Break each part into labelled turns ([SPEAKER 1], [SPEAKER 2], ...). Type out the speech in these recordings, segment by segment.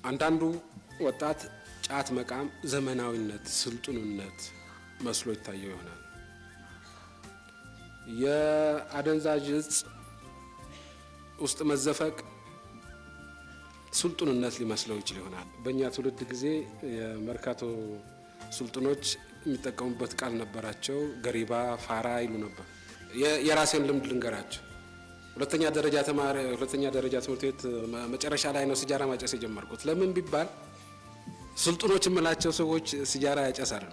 [SPEAKER 1] አንዳንዱ ወጣት ጫት መቃም ዘመናዊነት ስልጡንነት መስሎ ይታየው ይሆናል። የአደንዛዥ እጽ ውስጥ መዘፈቅ ስልጡንነት ሊመስለው ይችል ይሆናል። በእኛ ትውልድ ጊዜ የመርካቶ ስልጡኖች የሚጠቀሙበት ቃል ነበራቸው። ገሪባ ፋራ ይሉ ነበር። የራሴን ልምድ ልንገራቸው። ሁለተኛ ደረጃ ትምህርት ቤት መጨረሻ ላይ ነው ሲጃራ ማጨስ የጀመርኩት። ለምን ቢባል ስልጡኖች የምላቸው ሰዎች ሲጃራ ያጨሳሉ።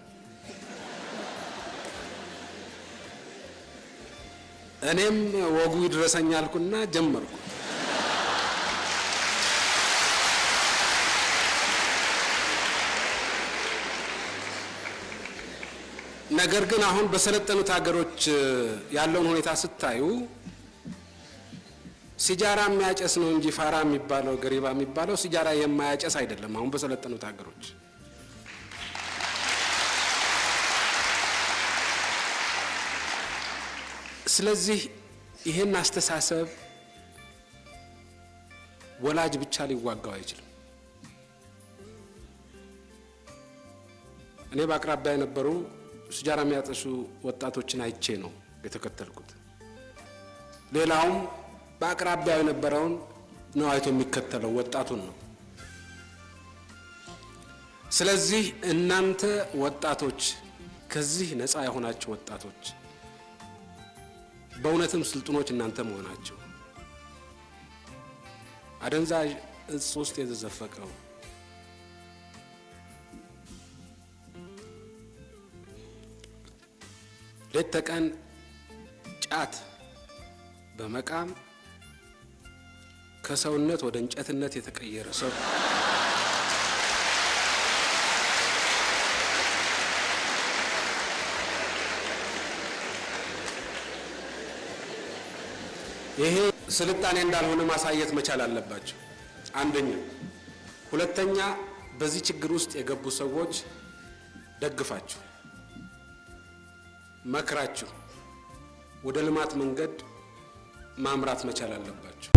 [SPEAKER 1] እኔም ወጉ ይድረሰኛልኩና ጀመርኩ። ነገር ግን አሁን በሰለጠኑት ሀገሮች ያለውን ሁኔታ ስታዩ ሲጃራ የሚያጨስ ነው እንጂ ፋራ የሚባለው ገሪባ የሚባለው ሲጃራ የማያጨስ አይደለም። አሁን በሰለጠኑት ሀገሮች ስለዚህ ይሄን አስተሳሰብ ወላጅ ብቻ ሊዋጋው አይችልም። እኔ በአቅራቢያ የነበሩ ሲጃራ የሚያጨሱ ወጣቶችን አይቼ ነው የተከተልኩት። ሌላውም በአቅራቢያው የነበረውን ነው አይቶ የሚከተለው ወጣቱን ነው። ስለዚህ እናንተ ወጣቶች ከዚህ ነፃ የሆናችሁ ወጣቶች በእውነትም ስልጡኖች እናንተ መሆናችሁ አደንዛዥ እጽ ውስጥ የተዘፈቀው ሌት ተቀን ጫት በመቃም ከሰውነት ወደ እንጨትነት የተቀየረ ሰው ይሄ ስልጣኔ እንዳልሆነ ማሳየት መቻል አለባቸው። አንደኛ። ሁለተኛ፣ በዚህ ችግር ውስጥ የገቡ ሰዎች ደግፋችሁ መክራችሁ ወደ ልማት መንገድ ማምራት መቻል አለባቸው።